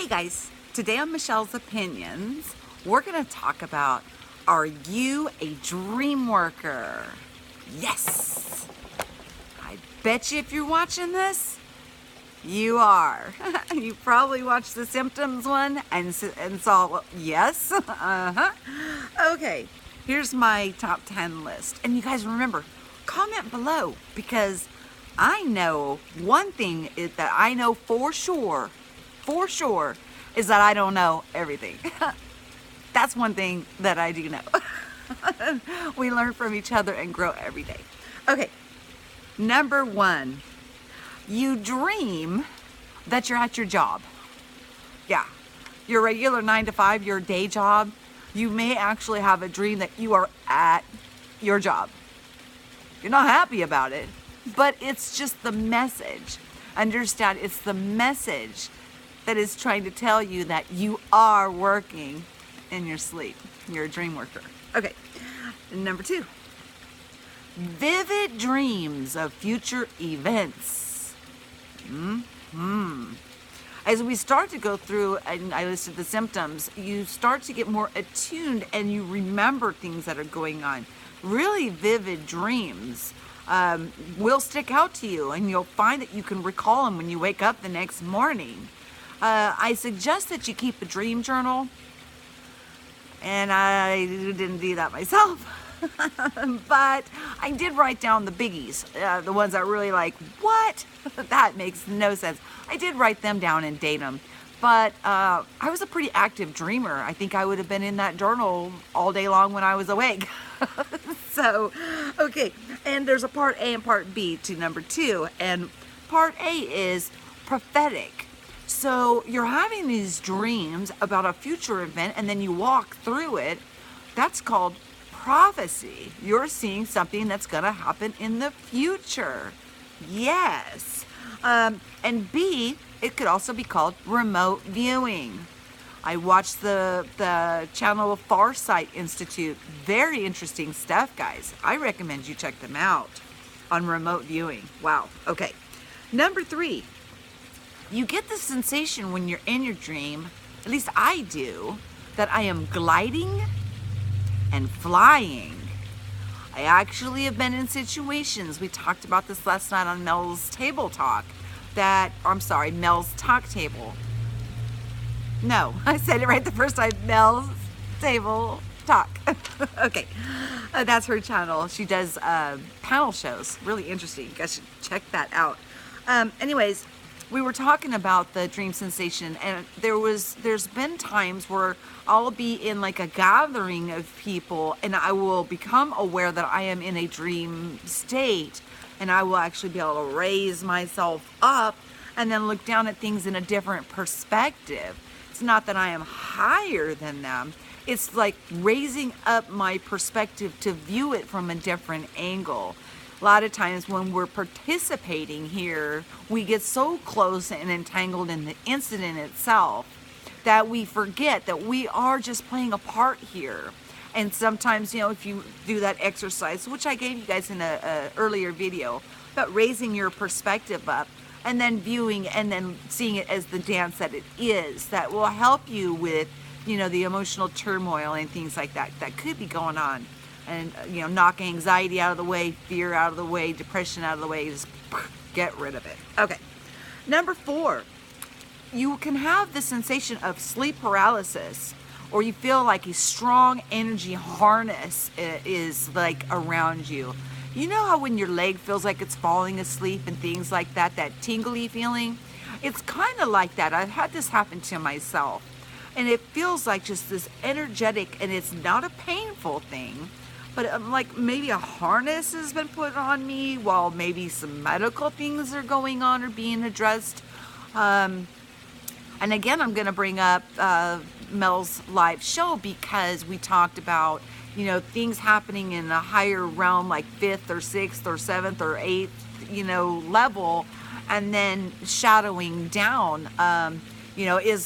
guys, today on Michelle's Opinions, we're going to talk about, are you a dream worker? Yes! I bet you if you're watching this, you are. You probably watched the symptoms one and saw, well, yes. Okay, here's my top 10 list. And you guys remember, comment below, because I know one thing that I know for sure, is that I don't know everything. That's one thing that I do know. We learn from each other and grow every day. Okay, number 1, you dream that you're at your job. Yeah, your regular 9 to 5, your day job. You may actually have a dream that you are at your job. You're not happy about it, but it's just the message. Understand, it's the message that is trying to tell you that you are working in your sleep. You're a dream worker. Okay, number 2, vivid dreams of future events. As we start to go through, and I listed the symptoms, you start to get more attuned and you remember things that are going on. Really vivid dreams will stick out to you, and you'll find that you can recall them when you wake up the next morning. I suggest that you keep a dream journal, and I didn't do that myself. But I did write down the biggies, the ones that really like, what? That makes no sense. I did write them down and date them. But I was a pretty active dreamer. I think I would have been in that journal all day long when I was awake. So, okay. And there's a part A and part B to number 2. And part A is prophetic. So you're having these dreams about a future event and then you walk through it. That's called prophecy. You're seeing something that's going to happen in the future. Yes. And B, it could also be called remote viewing. I watched the channel of Farsight Institute. Very interesting stuff, guys. I recommend you check them out on remote viewing. Wow. Okay. Number 3, you get the sensation when you're in your dream, at least I do, that I am gliding and flying. I actually have been in situations, we talked about this last night on Mel's Table Talk, Mel's Talk Table. No, I said it right the first time, Mel's Table Talk. Okay, that's her channel. She does panel shows, really interesting. You guys should check that out. Anyways, we were talking about the dream sensation, and there's been times where I'll be in like a gathering of people and I will become aware that I am in a dream state, and I will actually be able to raise myself up and then look down at things in a different perspective. It's not that I am higher than them. It's like raising up my perspective to view it from a different angle. A lot of times when we're participating here, we get so close and entangled in the incident itself that we forget that we are just playing a part here. And sometimes, if you do that exercise, which I gave you guys in a earlier video, about raising your perspective up and then viewing and then seeing it as the dance that it is, that will help you with, the emotional turmoil and things like that that could be going on. And, knock anxiety out of the way, fear out of the way, depression out of the way, just get rid of it. Okay. Number 4, you can have the sensation of sleep paralysis, or you feel like a strong energy harness is like around you. You know how when your leg feels like it's falling asleep and things like that, that tingly feeling? It's kind of like that. I've had this happen to myself. And it feels like just this energetic, and it's not a painful thing, but like maybe a harness has been put on me while maybe some medical things are going on or being addressed. And again, I'm going to bring up Mel's live show because we talked about, things happening in a higher realm, like 5th or 6th or 7th or 8th, level, and then shadowing down, is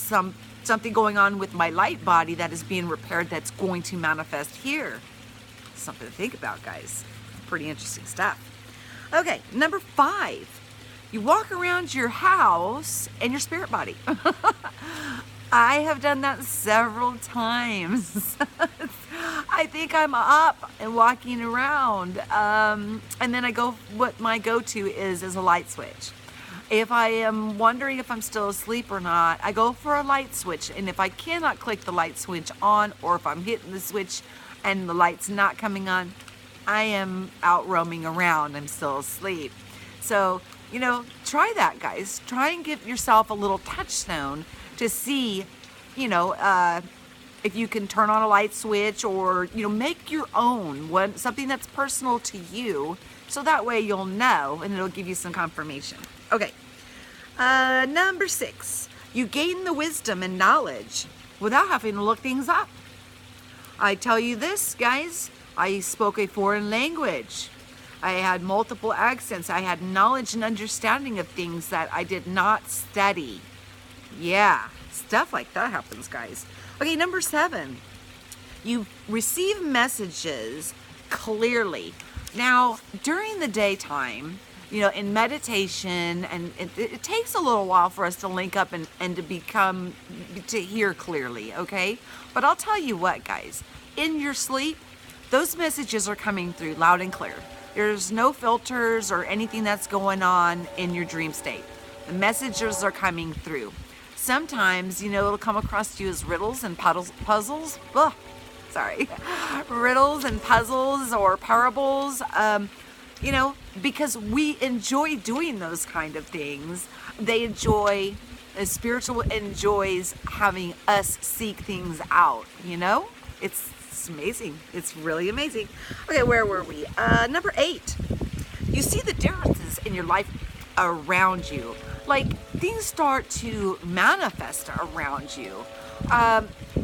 something going on with my light body that is being repaired that's going to manifest here. Something to think about, guys. Pretty interesting stuff. Okay, number 5, you walk around your house and your spirit body. I have done that several times. I think I'm up and walking around, and then what my go-to is a light switch. If I am wondering if I'm still asleep or not, I go for a light switch, and if I cannot click the light switch on, or if I'm hitting the switch and the light's not coming on, I am out roaming around. I'm still asleep. So, try that, guys. Try and give yourself a little touchstone to see, if you can turn on a light switch, or, make your own one, something that's personal to you. So that way you'll know, and it'll give you some confirmation. Okay. Number 6, you gain the wisdom and knowledge without having to look things up. I tell you this, guys, I spoke a foreign language. I had multiple accents. I had knowledge and understanding of things that I did not study. Yeah, stuff like that happens, guys. Okay, number 7, you receive messages clearly. Now, during the daytime, in meditation, and it takes a little while for us to link up and to hear clearly, okay? But I'll tell you what, guys, in your sleep, those messages are coming through loud and clear. There's no filters or anything that's going on in your dream state. The messages are coming through. Sometimes, it'll come across to you as riddles and puzzles. Ugh, sorry. Riddles and puzzles or parables. Because we enjoy doing those kind of things. The spiritual enjoys having us seek things out, It's amazing. It's really amazing. Okay, where were we? Number 8, you see the differences in your life around you. Like, things start to manifest around you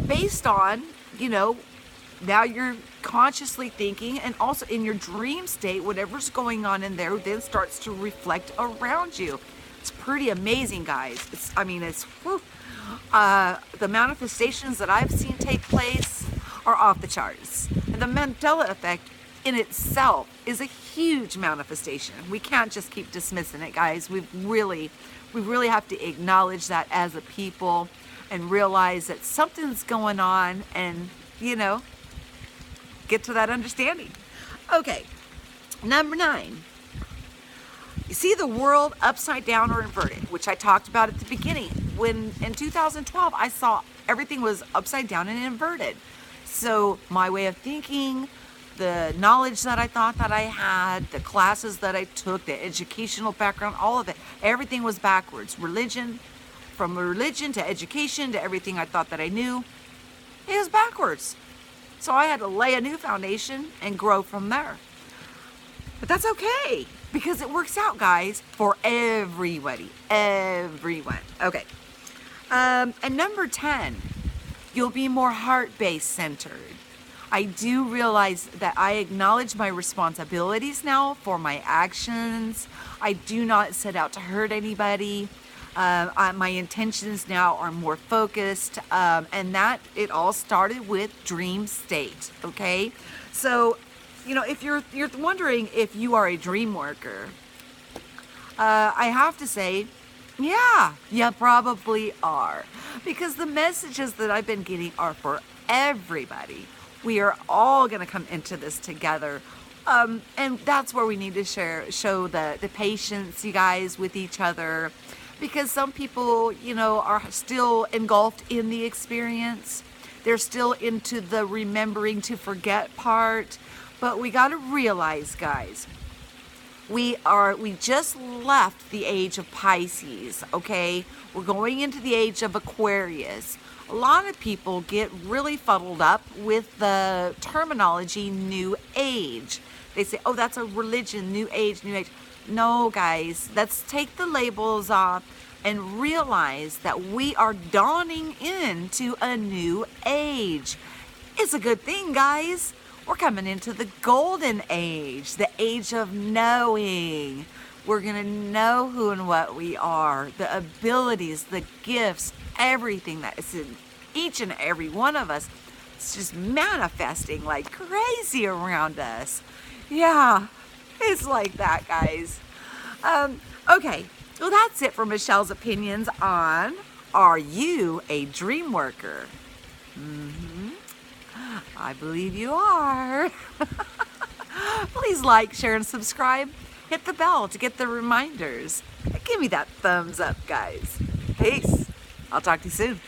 based on, now you're consciously thinking, and also in your dream state, whatever's going on in there then starts to reflect around you. It's pretty amazing, guys. The manifestations that I've seen take place are off the charts. And the Mandela effect in itself is a huge manifestation. We can't just keep dismissing it, guys. We really have to acknowledge that as a people and realize that something's going on, and, get to that understanding. Okay, number 9. You see the world upside down or inverted, which I talked about at the beginning. When in 2012, I saw everything was upside down and inverted. So my way of thinking, the knowledge that I thought that I had, the classes that I took, the educational background, all of it, everything was backwards. From religion to education to everything I thought that I knew, it was backwards. So I had to lay a new foundation and grow from there. But that's okay, because it works out, guys, for everybody, everyone. Okay. And number 10, you'll be more heart-based centered. I do realize that I acknowledge my responsibilities now for my actions. I do not set out to hurt anybody. My intentions now are more focused, and that it all started with dream state. Okay, so if you're wondering if you are a dream worker, I have to say, yeah, you probably are, because the messages that I've been getting are for everybody. We are all going to come into this together. And that's where we need to show the patience, you guys, with each other. Because some people, are still engulfed in the experience. They're still into the remembering to forget part. But we got to realize, guys, we just left the age of Pisces, okay? We're going into the age of Aquarius. A lot of people get really fuddled up with the terminology New Age. They say, oh, that's a religion, New Age, New Age. No, guys, let's take the labels off and realize that we are dawning into a new age. It's a good thing, guys. We're coming into the golden age, the age of knowing. We're going to know who and what we are, the abilities, the gifts, everything that is in each and every one of us. It's just manifesting like crazy around us. Yeah, it's like that, guys. Okay, well, that's it for Michelle's opinions on Are you a dream worker? I believe you are. Please like, share, and subscribe. Hit the bell to get the reminders. Give me that thumbs up, guys. Peace. I'll talk to you soon.